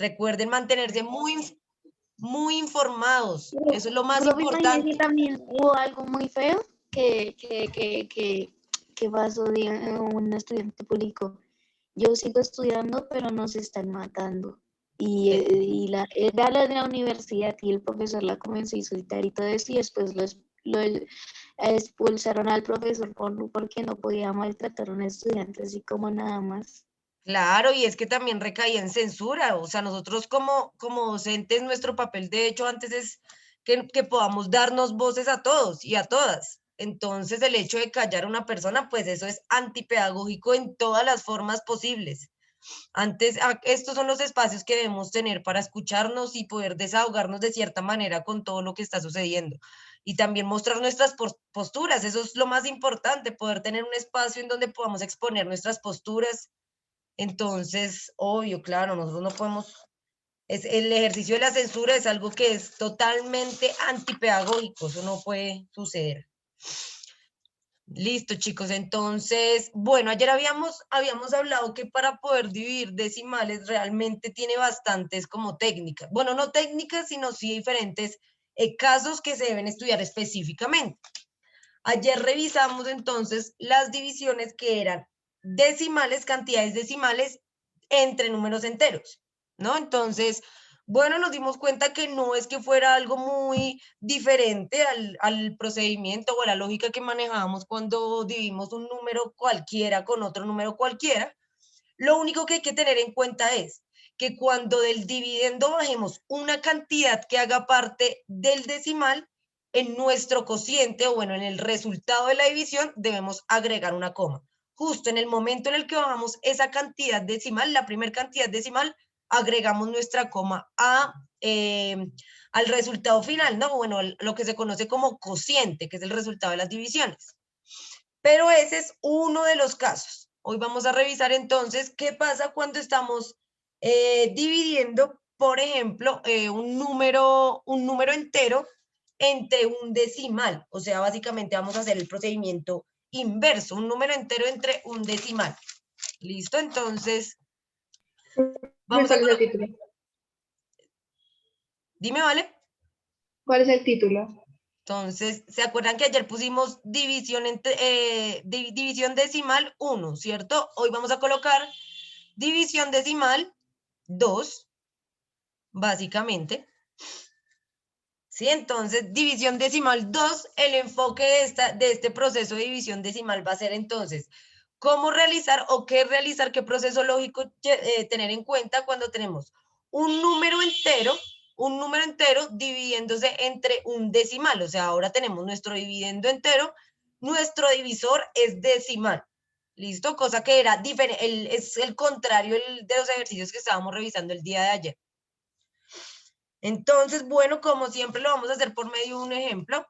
Recuerden mantenerse muy informados. Eso es lo más Profe, imagínese que importante. también hubo algo muy feo que pasó, un estudiante público. Yo sigo estudiando, pero nos están matando. Era la de la universidad y el profesor la comenzó a insultar y todo eso, y después lo expulsaron al profesor porque no podía maltratar a un estudiante así como nada más. Claro, y es que también recaía en censura. O sea, nosotros como docentes, nuestro papel de hecho antes es que podamos darnos voces a todos y a todas. Entonces, el hecho de callar a una persona, pues eso es antipedagógico en todas las formas posibles. Estos son los espacios que debemos tener para escucharnos y poder desahogarnos de cierta manera con todo lo que está sucediendo. Y también mostrar nuestras posturas. Eso es lo más importante, poder tener un espacio en donde podamos exponer nuestras posturas. Entonces, obvio, claro, nosotros no podemos, el ejercicio de la censura es algo que es totalmente antipedagógico, eso no puede suceder. Listo, chicos. Entonces, bueno, ayer habíamos hablado que para poder dividir decimales realmente tiene bastantes como técnicas. Bueno, no técnicas, sino sí diferentes casos que se deben estudiar específicamente. Ayer revisamos entonces las divisiones que eran decimales, cantidades decimales entre números enteros, ¿no? Entonces, bueno, nos dimos cuenta que no es que fuera algo muy diferente al procedimiento o a la lógica que manejábamos cuando dividimos un número cualquiera con otro número cualquiera. Lo único que hay que tener en cuenta es que cuando del dividendo bajemos una cantidad que haga parte del decimal, en nuestro cociente o bueno, en el resultado de la división debemos agregar una coma. Justo en el momento en el que bajamos esa cantidad decimal, la primera cantidad decimal, agregamos nuestra coma al resultado final, ¿no? Bueno, lo que se conoce como cociente, que es el resultado de las divisiones. Pero ese es uno de los casos. Hoy vamos a revisar entonces qué pasa cuando estamos dividiendo, por ejemplo, un número entero entre un decimal. O sea, básicamente vamos a hacer el procedimiento inverso, un número entero entre un decimal. ¿Listo? Entonces, vamos a... ¿Cuál es el título? Dime, ¿vale? ¿Cuál es el título? Entonces, ¿se acuerdan que ayer pusimos división decimal 1, ¿cierto? Hoy vamos a colocar división decimal 2, básicamente. ¿Sí? Entonces, división decimal 2, el enfoque de este proceso de división decimal va a ser entonces, cómo realizar o qué realizar, qué proceso lógico tener en cuenta cuando tenemos un número entero dividiéndose entre un decimal. O sea, ahora tenemos nuestro dividendo entero, nuestro divisor es decimal. ¿Listo? Cosa que era diferente, es el contrario de los ejercicios que estábamos revisando el día de ayer. Entonces, bueno, como siempre lo vamos a hacer por medio de un ejemplo.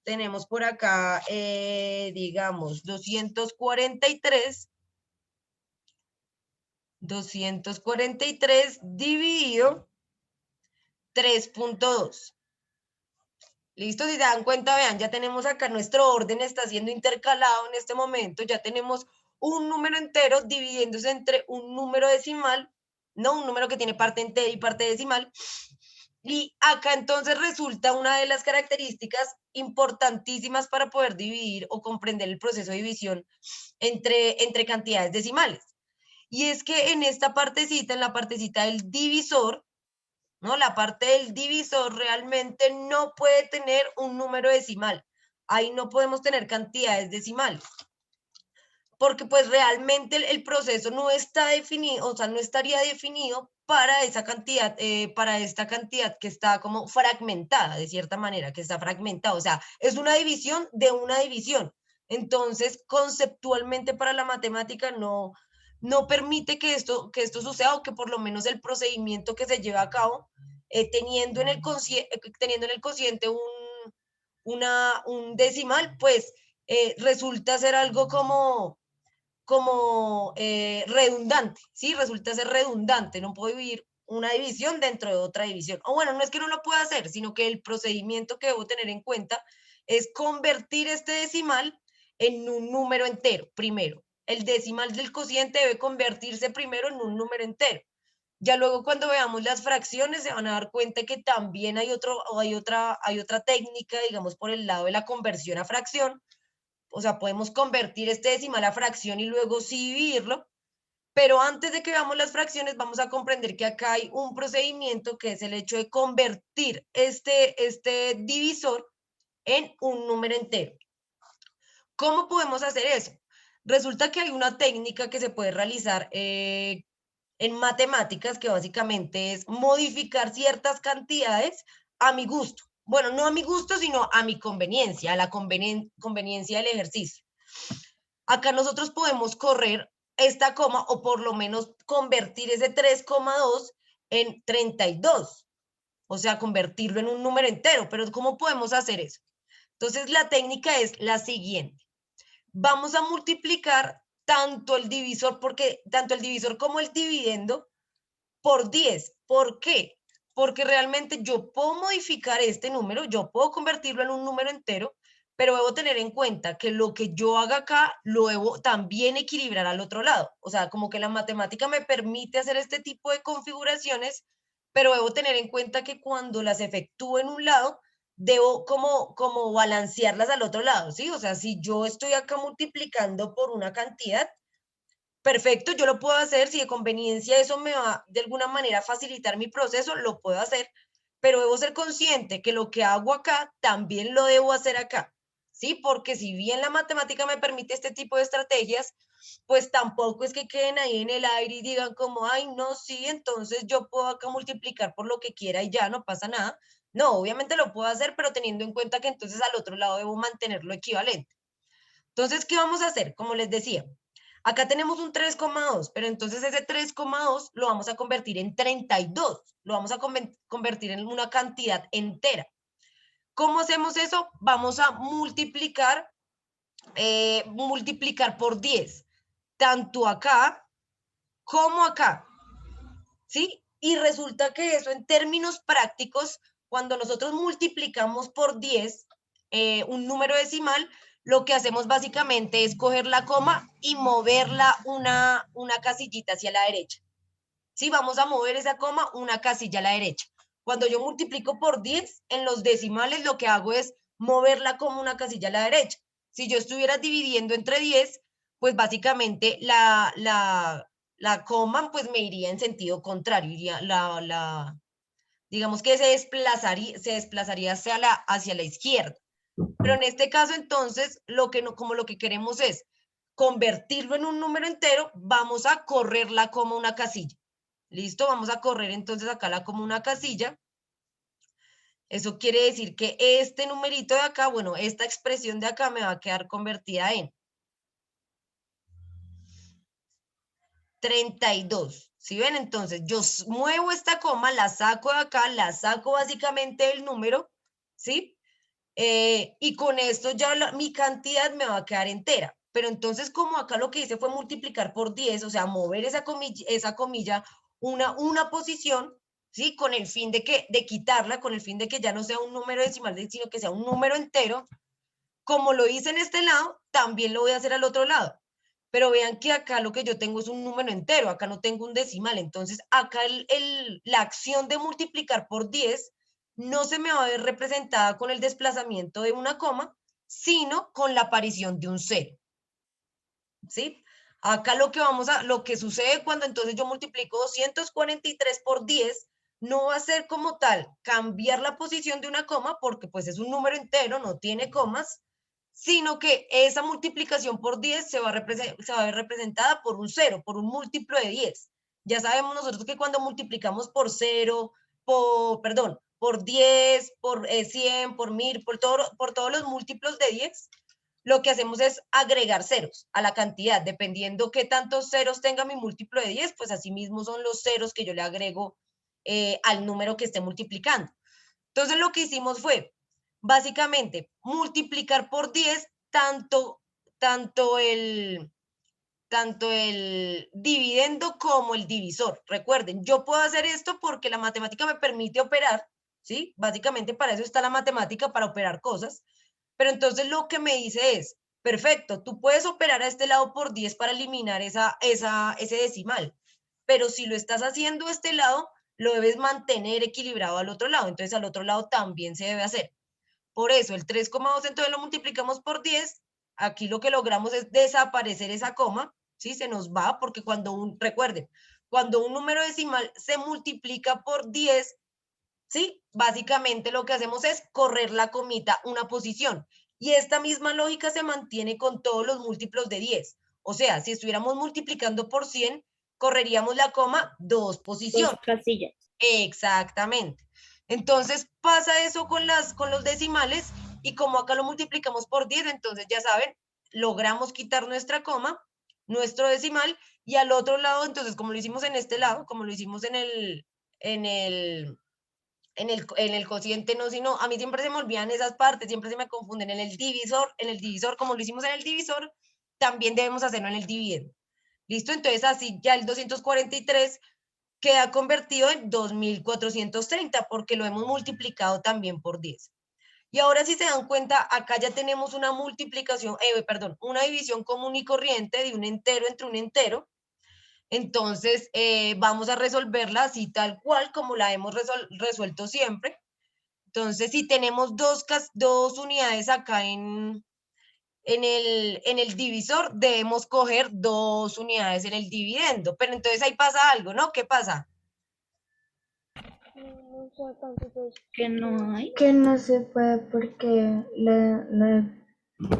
Tenemos por acá, digamos, 243 dividido 3.2. ¿Listo? Si se dan cuenta, vean, ya tenemos acá nuestro orden, está siendo intercalado en este momento, ya tenemos un número entero dividiéndose entre un número decimal, no un número que tiene parte entera y parte decimal. Y acá entonces resulta una de las características importantísimas para poder dividir o comprender el proceso de división entre cantidades decimales. Y es que en esta partecita, en la partecita del divisor, ¿no? La parte del divisor realmente no puede tener un número decimal. Ahí no podemos tener cantidades decimales. Porque pues realmente el proceso no está definido, o sea, no estaría definido para esa cantidad, para esta cantidad que está como fragmentada, de cierta manera, que está fragmentada. O sea, es una división de una división. Entonces, conceptualmente para la matemática no permite que esto suceda, o que por lo menos el procedimiento que se lleva a cabo, teniendo en el cociente un decimal, pues resulta ser algo como redundante, ¿sí? Resulta ser redundante, no puedo vivir una división dentro de otra división. O bueno, no es que no lo pueda hacer, sino que el procedimiento que debo tener en cuenta es convertir este decimal en un número entero, primero. El decimal del cociente debe convertirse primero en un número entero. Ya luego cuando veamos las fracciones se van a dar cuenta que también hay otra técnica, digamos, por el lado de la conversión a fracción. O sea, podemos convertir este decimal a fracción y luego sí dividirlo. Pero antes de que veamos las fracciones, vamos a comprender que acá hay un procedimiento que es el hecho de convertir este divisor en un número entero. ¿Cómo podemos hacer eso? Resulta que hay una técnica que se puede realizar en matemáticas, que básicamente es modificar ciertas cantidades a mi gusto. Bueno, no a mi gusto, sino a mi conveniencia, a la conveniencia del ejercicio. Acá nosotros podemos correr esta coma o por lo menos convertir ese 3,2 en 32. O sea, convertirlo en un número entero. Pero ¿cómo podemos hacer eso? Entonces, la técnica es la siguiente. Vamos a multiplicar tanto el divisor como el dividendo por 10. ¿Por qué? Porque realmente yo puedo modificar este número, yo puedo convertirlo en un número entero, pero debo tener en cuenta que lo que yo haga acá lo debo también equilibrar al otro lado. O sea, como que la matemática me permite hacer este tipo de configuraciones, pero debo tener en cuenta que cuando las efectúo en un lado, debo como balancearlas al otro lado, ¿sí? O sea, si yo estoy acá multiplicando por una cantidad, perfecto, yo lo puedo hacer, si de conveniencia eso me va de alguna manera a facilitar mi proceso, lo puedo hacer, pero debo ser consciente que lo que hago acá también lo debo hacer acá, ¿sí? Porque si bien la matemática me permite este tipo de estrategias, pues tampoco es que queden ahí en el aire y digan como, ay, no, sí, entonces yo puedo acá multiplicar por lo que quiera y ya no pasa nada. No, obviamente lo puedo hacer, pero teniendo en cuenta que entonces al otro lado debo mantenerlo equivalente. Entonces, ¿qué vamos a hacer? Como les decía, acá tenemos un 3,2, pero entonces ese 3,2 lo vamos a convertir en 32, lo vamos a convertir en una cantidad entera. ¿Cómo hacemos eso? Vamos a multiplicar por 10, tanto acá como acá, ¿sí? Y resulta que eso en términos prácticos, cuando nosotros multiplicamos por 10 un número decimal, lo que hacemos básicamente es coger la coma y moverla una casillita hacia la derecha. Sí, vamos a mover esa coma una casilla a la derecha. Cuando yo multiplico por 10, en los decimales lo que hago es moverla como una casilla a la derecha. Si yo estuviera dividiendo entre 10, pues básicamente la coma pues me iría en sentido contrario, iría digamos que se desplazaría hacia la izquierda. Pero en este caso, entonces, como lo que queremos es convertirlo en un número entero, vamos a correrla como una casilla. ¿Listo? Vamos a correr entonces acá como una casilla. Eso quiere decir que este numerito de acá, bueno, esta expresión de acá me va a quedar convertida en 32. ¿Sí ven? Entonces, yo muevo esta coma, la saco de acá, la saco básicamente del número, ¿sí? Y con esto ya mi cantidad me va a quedar entera. Pero entonces, como acá lo que hice fue multiplicar por 10, o sea, mover esa comilla una posición, ¿sí? Con el fin de quitarla, con el fin de que ya no sea un número decimal, sino que sea un número entero. Como lo hice en este lado, también lo voy a hacer al otro lado. Pero vean que acá lo que yo tengo es un número entero, acá no tengo un decimal. Entonces, acá la acción de multiplicar por 10 no se me va a ver representada con el desplazamiento de una coma, sino con la aparición de un cero. ¿Sí? Acá lo que sucede cuando entonces yo multiplico 243 por 10, no va a ser como tal cambiar la posición de una coma, porque pues es un número entero, no tiene comas, sino que esa multiplicación por 10 se va a ver representada por un cero, por un múltiplo de 10. Ya sabemos nosotros que cuando multiplicamos por 0, por 10, por 100, por 1000, por todos los múltiplos de 10, lo que hacemos es agregar ceros a la cantidad. Dependiendo qué tantos ceros tenga mi múltiplo de 10, pues así mismo son los ceros que yo le agrego al número que esté multiplicando. Entonces lo que hicimos fue, básicamente, multiplicar por 10 tanto el dividendo como el divisor. Recuerden, yo puedo hacer esto porque la matemática me permite operar, ¿sí? Básicamente para eso está la matemática, para operar cosas. Pero entonces lo que me dice es, perfecto, tú puedes operar a este lado por 10 para eliminar ese decimal. pero si lo estás haciendo de este lado, lo debes mantener equilibrado al otro lado, entonces al otro lado también se debe hacer. Por eso el 3,2 entonces lo multiplicamos por 10, aquí lo que logramos es desaparecer esa coma, ¿sí? Se nos va porque recuerden, cuando un número decimal se multiplica por 10, ¿sí? Básicamente lo que hacemos es correr la comita una posición. Y esta misma lógica se mantiene con todos los múltiplos de 10. O sea, si estuviéramos multiplicando por 100, correríamos la coma 2 posiciones. 2 casillas. Exactamente. Entonces pasa eso con los decimales y como acá lo multiplicamos por 10, entonces ya saben, logramos quitar nuestra coma, nuestro decimal y al otro lado, entonces como lo hicimos en este lado, como lo hicimos en el cociente, no, sino a mí siempre se me olvidan esas partes, siempre se me confunden en el divisor, como lo hicimos en el divisor, también debemos hacerlo en el dividendo. ¿Listo? Entonces así ya el 243 queda convertido en 2430 porque lo hemos multiplicado también por 10. Y ahora si se dan cuenta, acá ya tenemos una multiplicación, una división común y corriente de un entero entre un entero. Entonces, vamos a resolverla así tal cual como la hemos resuelto siempre. Entonces, si tenemos dos unidades acá en el divisor, debemos coger 2 unidades en el dividendo. Pero entonces ahí pasa algo, ¿no? ¿Qué pasa? Que no hay. Que no se puede porque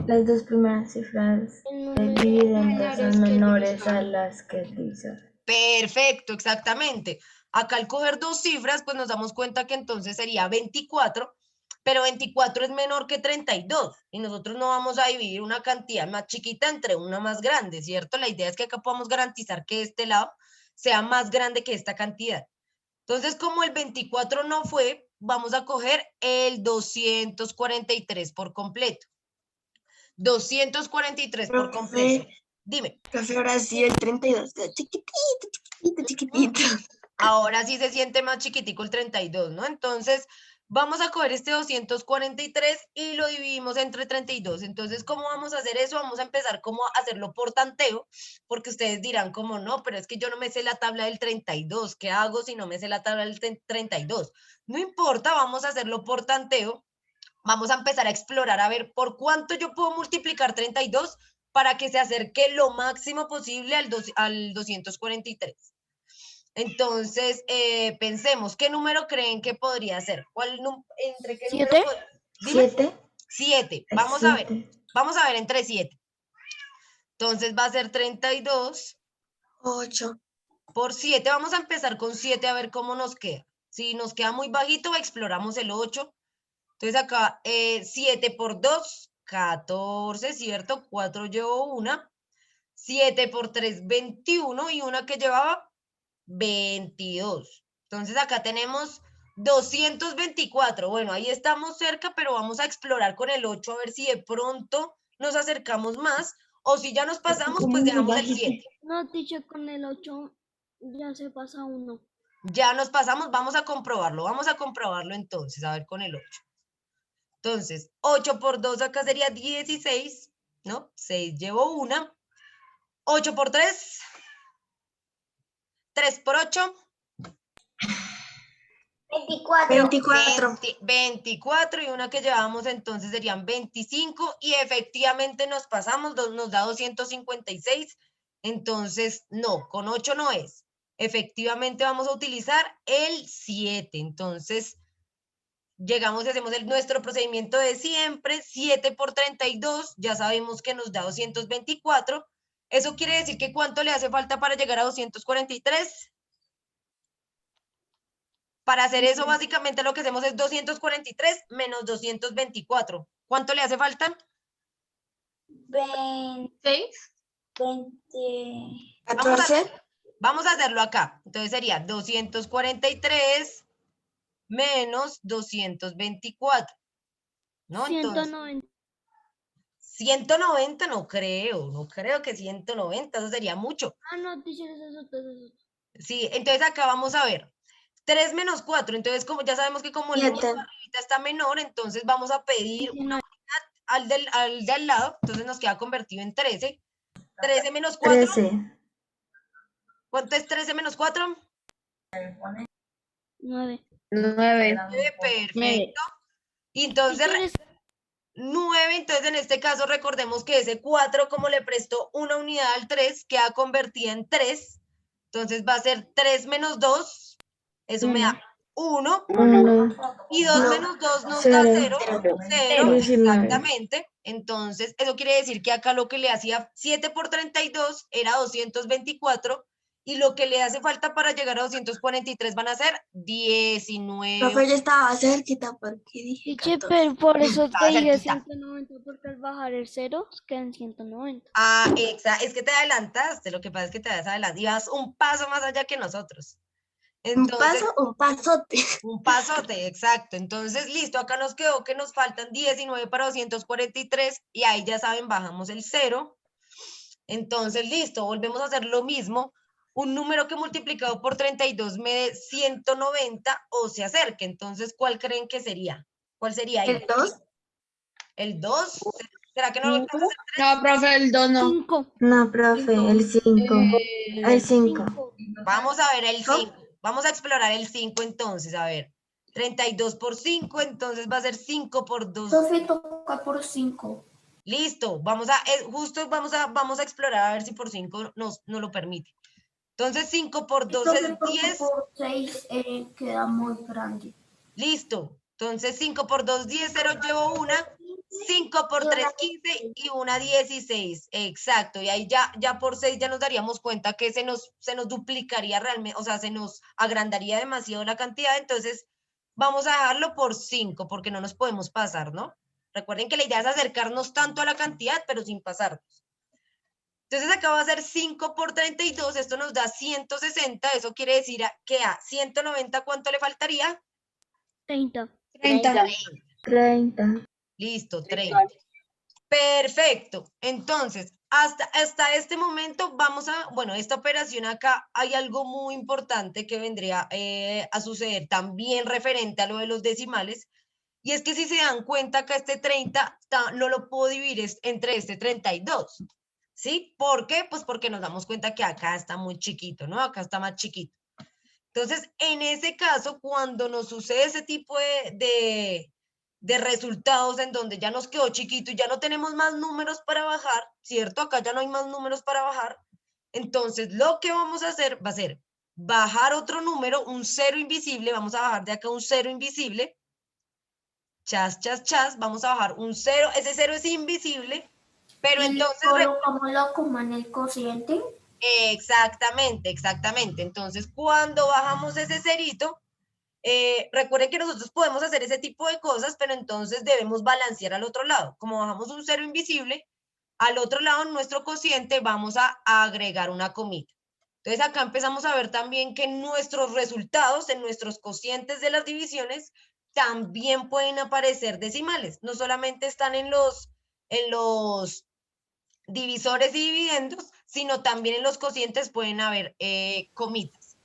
las dos primeras cifras del dividendo son menores a las que el divisor. Perfecto, exactamente. Acá al coger 2 cifras, pues nos damos cuenta que entonces sería 24, pero 24 es menor que 32 y nosotros no vamos a dividir una cantidad más chiquita entre una más grande, ¿cierto? La idea es que acá podamos garantizar que este lado sea más grande que esta cantidad. Entonces, como el 24 no fue, vamos a coger el 243 por completo. 243 por completo. Dime. Profe, ahora sí el 32 quedó chiquitito. Ahora sí se siente más chiquitico el 32, ¿no? Entonces, vamos a coger este 243 y lo dividimos entre 32. Entonces, ¿cómo vamos a hacer eso? Vamos a empezar como a hacerlo por tanteo, porque ustedes dirán como no, pero es que yo no me sé la tabla del 32. ¿Qué hago si no me sé la tabla del 32? No importa, vamos a hacerlo por tanteo. Vamos a empezar a explorar a ver por cuánto yo puedo multiplicar 32 para que se acerque lo máximo posible al 243. Entonces, pensemos, ¿qué número creen que podría ser? ¿Entre qué número? 7. Dime. 7. 7. Vamos a ver entre 7. Entonces va a ser 32 8. por 7. Vamos a empezar con 7 a ver cómo nos queda. Si nos queda muy bajito, exploramos el 8. Entonces acá 7 por 2, 14, ¿cierto? 4 llevo una. 7 por 3, 21 y una que llevaba 22. Entonces acá tenemos 224. Bueno, ahí estamos cerca, pero vamos a explorar con el 8 a ver si de pronto nos acercamos más o si ya nos pasamos, pues dejamos el 7. No, teacher, con el 8 ya se pasa uno. Ya nos pasamos, vamos a comprobarlo entonces, a ver con el 8. Entonces, 8 por 2 acá sería 16, ¿no? 6 llevo una. 8 por 3. 3 por 8. 24. 24 y una que llevamos entonces serían 25 y efectivamente nos pasamos, nos da 256. Entonces, no, con 8 no es. Efectivamente vamos a utilizar el 7. Entonces, llegamos y hacemos nuestro procedimiento de siempre, 7 por 32, ya sabemos que nos da 224. Eso quiere decir que ¿cuánto le hace falta para llegar a 243? Para hacer eso, básicamente lo que hacemos es 243 menos 224. ¿Cuánto le hace falta? 26. 14. Vamos a hacerlo acá. Entonces sería 243 menos 224. ¿No? Entonces, 190. 190 no creo que 190, eso sería mucho. Ah, no, teacher, eso es otro. Sí, entonces acá vamos a ver. 3 menos 4, entonces como ya sabemos que como el número 7. de arribita está menor, entonces vamos a pedir una unidad al de al lado, entonces nos queda convertido en 13. 13 menos 4, 13. ¿Cuánto es 13 menos 4? 9. 9. Perfecto. Y entonces, 9, entonces en este caso recordemos que ese 4, como le prestó una unidad al 3, queda convertida en 3. Entonces va a ser 3 menos 2, eso me da 1. 1, Y 2 No. menos 2 nos da 0. 0, 19. exactamente. Entonces, eso quiere decir que acá lo que le hacía 7 por 32 era 224. Y lo que le hace falta para llegar a 243 van a ser 19. Profe, yo estaba cerquita porque dije Teacher, 14. pero por eso te Estaba dije cerquita. 190, porque al bajar el 0 quedan 190. Ah, es que te adelantaste. Lo que pasa es que te vas adelante. Y vas un paso más allá que nosotros. Un Entonces, paso, un pasote. un pasote, exacto. Entonces, listo, acá nos quedó que nos faltan 19 para 243 y ahí ya saben, bajamos el 0. Entonces, listo, volvemos a hacer lo mismo. Un número que multiplicado por 32 me dé 190 o se acerque. Entonces, ¿cuál creen que sería? ¿Cuál sería ahí? ¿El 2? ¿El 2? ¿Será que no lo alcanza a hacer? No, profe, el 2 no. 5. No, profe, el 5. El 5. 5. Vamos a ver el 5. Vamos a explorar el 5 entonces, a ver. 32 por 5, entonces va a ser 5 por 2. Profe, toca por 5. Listo, justo vamos a explorar a ver si por 5 nos lo permite. Entonces 5 por 2 es 10. Por 6 queda muy grande. Listo. Entonces 5 por 2, 10, 0, llevo una. 5 por 3, 15 y una 16. Exacto. Y ahí ya por 6 ya nos daríamos cuenta que se nos duplicaría realmente, o sea, se nos agrandaría demasiado la cantidad. Entonces vamos a dejarlo por 5 porque no nos podemos pasar, ¿no? Recuerden que la idea es acercarnos tanto a la cantidad, pero sin pasarnos. Entonces acá va a ser 5 por 32, esto nos da 160, eso quiere decir que a 190, ¿cuánto le faltaría? 30. 30. 30. Listo, 30. Perfecto. Entonces, hasta este momento bueno, esta operación acá hay algo muy importante que vendría a suceder también referente a lo de los decimales, y es que si se dan cuenta que este 30 no lo puedo dividir entre este 32, ¿sí? ¿Por qué? Pues porque nos damos cuenta que acá está muy chiquito, ¿no? Acá está más chiquito. Entonces, en ese caso, cuando nos sucede ese tipo de resultados en donde ya nos quedó chiquito y ya no tenemos más números para bajar, ¿cierto? Acá ya no hay más números para bajar. Entonces, lo que vamos a hacer va a ser bajar otro número, un 0 invisible, vamos a bajar de acá un 0 invisible, chas, chas, chas, vamos a bajar un 0, ese 0 es invisible, pero entonces... ¿Colocamos la coma en el cociente? Exactamente, exactamente. Entonces, cuando bajamos ese cerito, recuerden que nosotros podemos hacer ese tipo de cosas, pero entonces debemos balancear al otro lado. Como bajamos un 0 invisible, al otro lado en nuestro cociente vamos a agregar una comita. Entonces acá empezamos a ver también que nuestros resultados en nuestros cocientes de las divisiones también pueden aparecer decimales. No solamente están en los divisores y dividendos, sino también en los cocientes pueden haber comitas.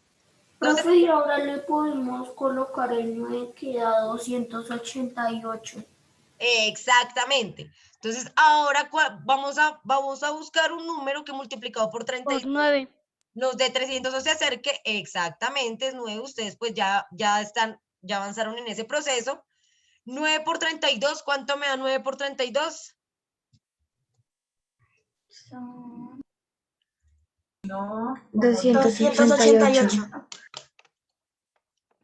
Entonces, Profe, y ahora le podemos colocar el 9 que da 288. exactamente. Entonces, ahora vamos a buscar un número que multiplicado por 32 Por 9. nos dé 300 o se acerque. Exactamente, es 9. Ustedes pues ya avanzaron en ese proceso. 9 por 32, ¿cuánto me da 9 por 32? No. 288.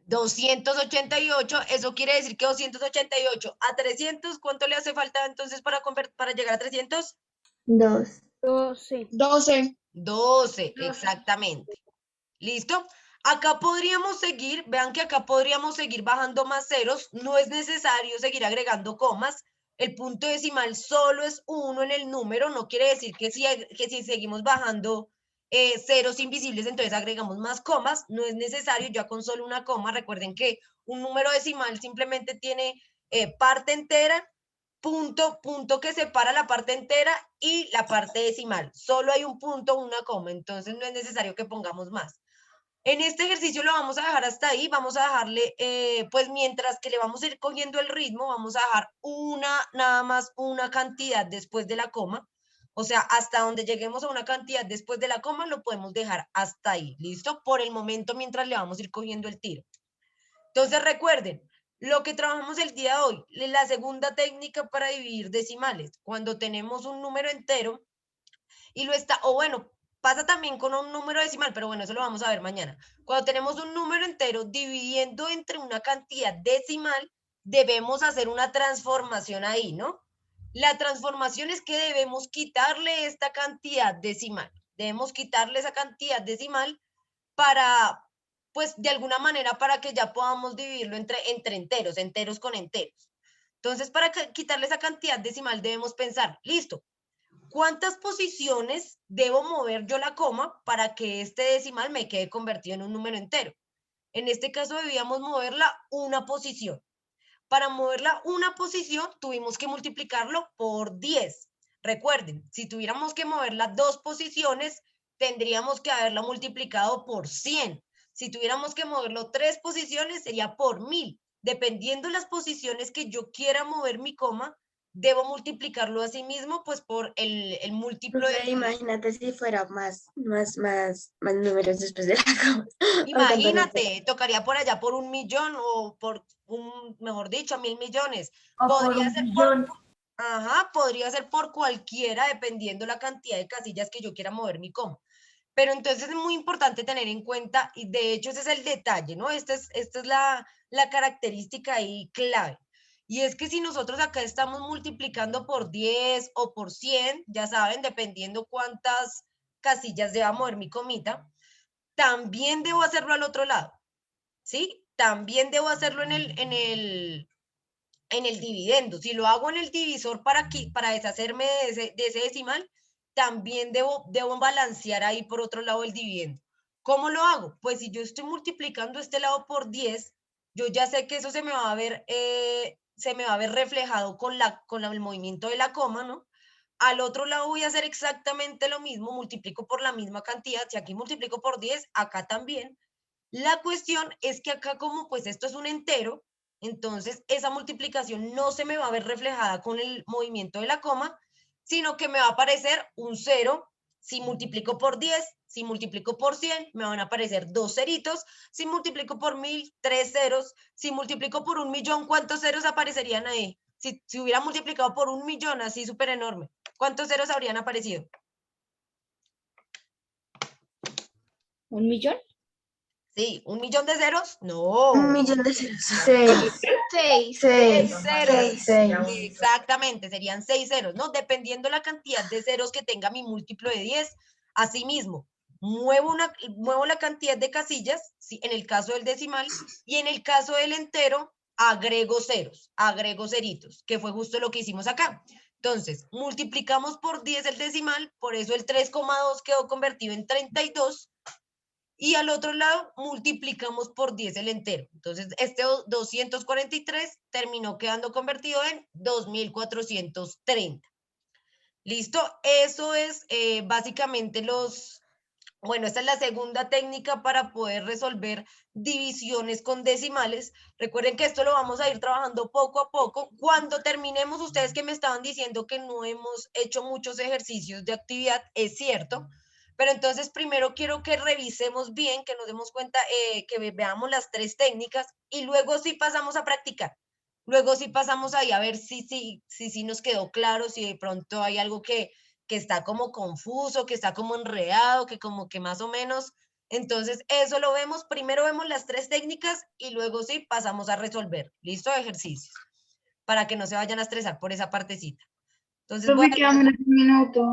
288, eso quiere decir que 288 a 300, ¿cuánto le hace falta entonces para llegar a 300? 2. 12. 12. 12, exactamente. ¿Listo? Acá podríamos seguir, vean que acá podríamos seguir bajando más ceros, no es necesario seguir agregando comas, el punto decimal solo es 1 en el número, no quiere decir que si seguimos bajando ceros invisibles, entonces agregamos más comas, no es necesario, ya con solo una coma, recuerden que un número decimal simplemente tiene parte entera, punto que separa la parte entera y la parte decimal, solo hay un punto, una coma, entonces no es necesario que pongamos más. En este ejercicio lo vamos a dejar hasta ahí, vamos a dejarle, pues mientras que le vamos a ir cogiendo el ritmo, vamos a dejar nada más una cantidad después de la coma. O sea, hasta donde lleguemos a una cantidad después de la coma, lo podemos dejar hasta ahí, ¿listo? Por el momento, mientras le vamos a ir cogiendo el tiro. Entonces, recuerden, lo que trabajamos el día de hoy, la segunda técnica para dividir decimales, cuando tenemos un número entero y lo está, o bueno, pasa también con un número decimal, pero bueno, eso lo vamos a ver mañana. Cuando tenemos un número entero dividiendo entre una cantidad decimal, debemos hacer una transformación ahí, ¿no? La transformación es que debemos quitarle esta cantidad decimal. Debemos quitarle esa cantidad decimal para, pues, de alguna manera para que ya podamos dividirlo entre enteros, enteros con enteros. Entonces, para quitarle esa cantidad decimal debemos pensar, listo, ¿cuántas posiciones debo mover yo la coma para que este decimal me quede convertido en un número entero? En este caso debíamos moverla una posición. Para moverla una posición tuvimos que multiplicarlo por 10. Recuerden, si tuviéramos que moverla 2 posiciones, tendríamos que haberla multiplicado por 100. Si tuviéramos que moverlo 3 posiciones, sería por 1000. Dependiendo de las posiciones que yo quiera mover mi coma, debo multiplicarlo a sí mismo, pues por el múltiplo de... Imagínate si fuera más números después de la coma. Imagínate, tocaría por allá por 1.000.000 o por mejor dicho, 1.000.000.000. O por Podría un ser millón. podría ser por cualquiera, dependiendo la cantidad de casillas que yo quiera mover mi coma. Pero entonces es muy importante tener en cuenta, y de hecho ese es el detalle, ¿no? Esta es la característica ahí clave. Y es que si nosotros acá estamos multiplicando por 10 o por 100, ya saben, dependiendo cuántas casillas deba mover mi comita, también debo hacerlo al otro lado, ¿sí? También debo hacerlo en el dividendo. Si lo hago en el divisor para deshacerme de ese decimal, también debo balancear ahí por otro lado el dividendo. ¿Cómo lo hago? Pues si yo estoy multiplicando este lado por 10, yo ya sé que eso se me va a ver reflejado con el movimiento de la coma, ¿no? Al otro lado voy a hacer exactamente lo mismo, multiplico por la misma cantidad. Si aquí multiplico por 10, acá también. La cuestión es que acá como pues esto es un entero, entonces esa multiplicación no se me va a ver reflejada con el movimiento de la coma, sino que me va a aparecer un 0. Si multiplico por 10, si multiplico por 100, me van a aparecer 2 ceritos. Si multiplico por 1000, 3 ceros. Si multiplico por 1.000.000, ¿cuántos ceros aparecerían ahí? Si hubiera multiplicado por 1.000.000, así súper enorme, ¿cuántos ceros habrían aparecido? ¿1 millón? Sí, ¿1.000.000 de ceros? No. 1.000.000 de ceros. 6. 6 ceros. 6. Exactamente, serían 6 ceros, ¿no? Dependiendo la cantidad de ceros que tenga mi múltiplo de 10. Asimismo, muevo la cantidad de casillas, ¿sí? En el caso del decimal, y en el caso del entero, agrego ceros, agrego ceritos, que fue justo lo que hicimos acá. Entonces, multiplicamos por 10 el decimal, por eso el 3,2 quedó convertido en 32. Y al otro lado multiplicamos por 10 el entero. Entonces, este 243 terminó quedando convertido en 2.430. ¿Listo? Eso es básicamente bueno, esta es la segunda técnica para poder resolver divisiones con decimales. Recuerden que esto lo vamos a ir trabajando poco a poco. Cuando terminemos, ustedes que me estaban diciendo que no hemos hecho muchos ejercicios de actividad, es cierto. Pero entonces primero quiero que revisemos bien, que nos demos cuenta, que veamos las 3 técnicas y luego sí pasamos a practicar. Luego sí pasamos ahí a ver si nos quedó claro, si de pronto hay algo que está como confuso, que está como enredado, que como que más o menos. Entonces eso lo vemos, primero vemos las 3 técnicas y luego sí pasamos a resolver. ¿Listo? Ejercicios. Para que no se vayan a estresar por esa partecita. Entonces, Me queda menos de un minuto.